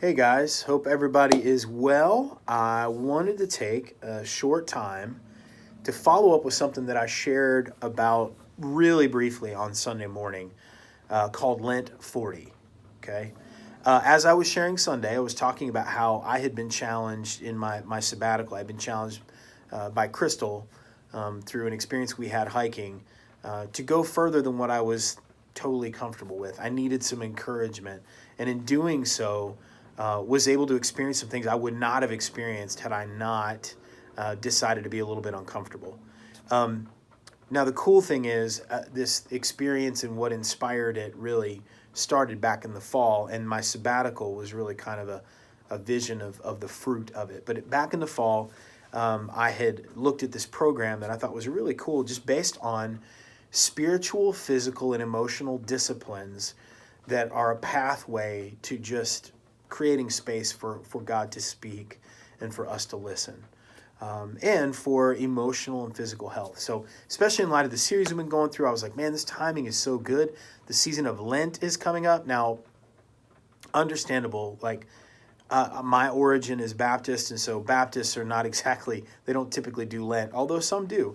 Hey guys, hope everybody is well. I wanted to take a short time to follow up with something that I shared about really briefly on Sunday morning called Lent 40. Okay. As I was sharing Sunday, I was talking about how I had been challenged in my sabbatical. I'd been challenged by Crystal through an experience we had hiking to go further than what I was totally comfortable with. I needed some encouragement. And in doing so, was able to experience some things I would not have experienced had I not decided to be a little bit uncomfortable. Now, the cool thing is this experience and what inspired it really started back in the fall, and my sabbatical was really kind of a vision of the fruit of it. But back in the fall, I had looked at this program that I thought was really cool, just based on spiritual, physical, and emotional disciplines that are a pathway to just creating space for God to speak and for us to listen. And for emotional and physical health. So, especially in light of the series we've been going through, I was like, man, this timing is so good. The season of Lent is coming up. Now, understandable, like my origin is Baptist, and so Baptists are not exactly, they don't typically do Lent, although some do.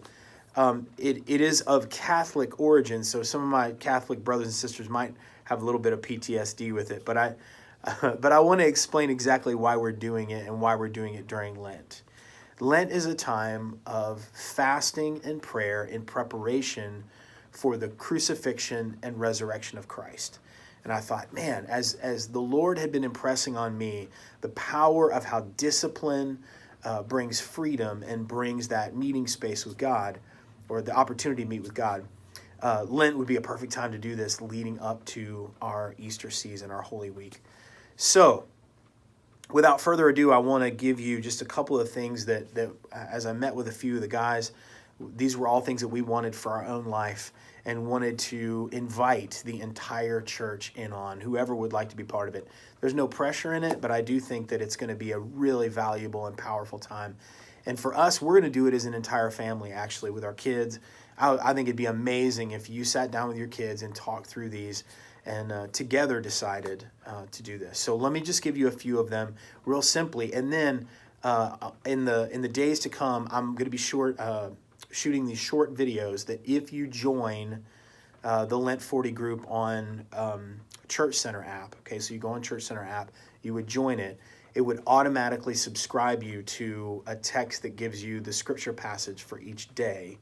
It is of Catholic origin, so some of my Catholic brothers and sisters might have a little bit of PTSD with it, but I want to explain exactly why we're doing it and why we're doing it during Lent. Lent is a time of fasting and prayer in preparation for the crucifixion and resurrection of Christ. And I thought, man, as the Lord had been impressing on me the power of how discipline brings freedom and brings that meeting space with God, or the opportunity to meet with God, Lent would be a perfect time to do this leading up to our Easter season, our Holy Week. So, without further ado, I want to give you just a couple of things that as I met with a few of the guys, these were all things that we wanted for our own life and wanted to invite the entire church in on, whoever would like to be part of it. There's no pressure in it, but I do think that it's going to be a really valuable and powerful time. And for us, we're going to do it as an entire family, actually, with our kids. I think it'd be amazing if you sat down with your kids and talked through these and together decided to do this. So let me just give you a few of them real simply. And then in the days to come, I'm going to be shooting these short videos that if you join the Lent 40 group on Church Center app, okay, so you go on Church Center app, you would join it. It would automatically subscribe you to a text that gives you the scripture passage for each day,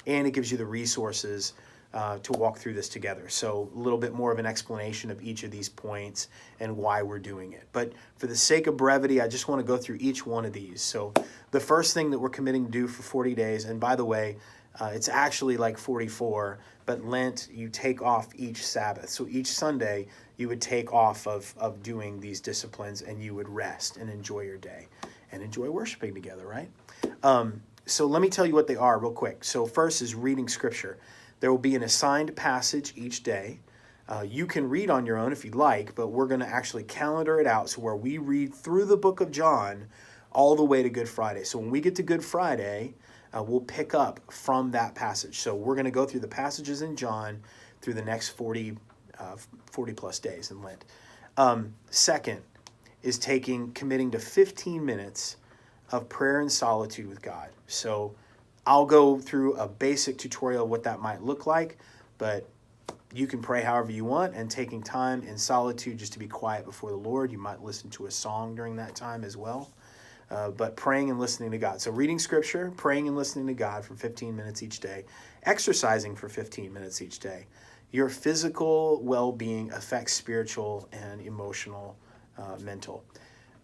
and it gives you the resources to walk through this together. So a little bit more of an explanation of each of these points and why we're doing it. But for the sake of brevity, I just want to go through each one of these. So the first thing that we're committing to do for 40 days, and by the way, it's actually like 44, but Lent, you take off each Sabbath. So each Sunday, you would take off of doing these disciplines, and you would rest and enjoy your day and enjoy worshiping together, right? So let me tell you what they are real quick. So first is reading scripture. There will be an assigned passage each day. You can read on your own if you'd like, but we're going to actually calendar it out so where we read through the book of John all the way to Good Friday. So when we get to Good Friday, we'll pick up from that passage. So we're going to go through the passages in John through the next 40 plus days in Lent. Second is committing to 15 minutes of prayer and solitude with God. So I'll go through a basic tutorial of what that might look like, but you can pray however you want, and taking time in solitude just to be quiet before the Lord. You might listen to a song during that time as well, but praying and listening to God. So reading scripture, praying and listening to God for 15 minutes each day, exercising for 15 minutes each day. Your physical well-being affects spiritual and emotional, mental.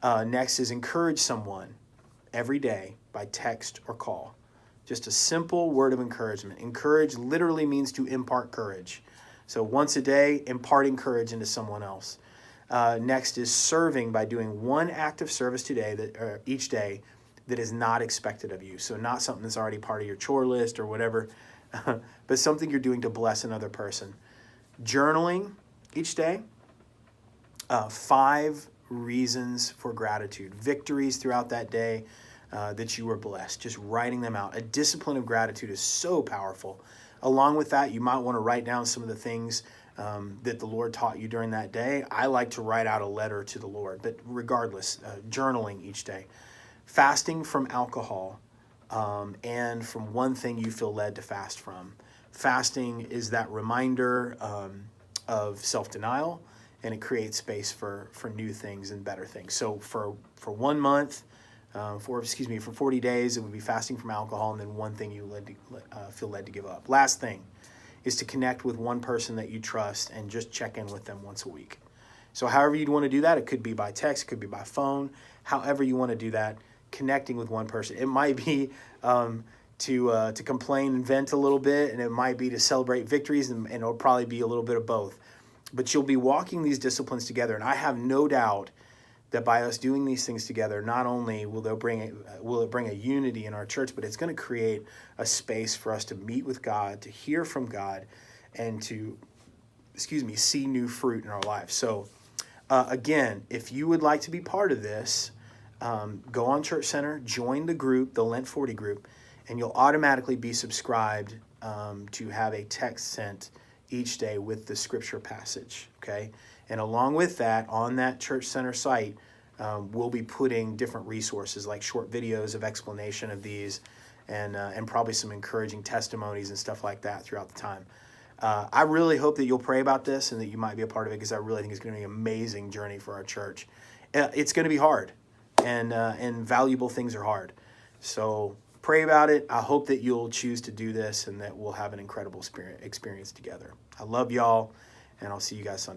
Next is encourage someone every day by text or call. Just a simple word of encouragement. Encourage literally means to impart courage. So once a day, imparting courage into someone else. Next is serving by doing one act of service each day that is not expected of you. So not something that's already part of your chore list or whatever, but something you're doing to bless another person. Journaling each day. 5 reasons for gratitude. Victories throughout that day. That you were blessed, just writing them out. A discipline of gratitude is so powerful. Along with that, you might want to write down some of the things that the Lord taught you during that day. I like to write out a letter to the Lord, but regardless, journaling each day. Fasting from alcohol, and from one thing you feel led to fast from. Fasting is that reminder of self-denial, and it creates space for new things and better things. So for 1 month, for 40 days, it would be fasting from alcohol, and then one thing you feel led to give up. Last thing is to connect with one person that you trust and just check in with them once a week. So however you'd want to do that, it could be by text, it could be by phone, however you want to do that, connecting with one person. It might be to complain and vent a little bit, and it might be to celebrate victories, and it'll probably be a little bit of both. But you'll be walking these disciplines together, and I have no doubt that by us doing these things together, not only will it bring a unity in our church, but it's going to create a space for us to meet with God, to hear from God, and to, see new fruit in our lives. So again, if you would like to be part of this, go on Church Center, join the group, the Lent 40 group, and you'll automatically be subscribed to have a text sent each day with the scripture passage, okay? And along with that, on that Church Center site, we'll be putting different resources like short videos of explanation of these, and probably some encouraging testimonies and stuff like that throughout the time. I really hope that you'll pray about this and that you might be a part of it, because I really think it's going to be an amazing journey for our church. It's going to be hard, and valuable things are hard. So pray about it. I hope that you'll choose to do this and that we'll have an incredible experience together. I love y'all, and I'll see you guys Sunday.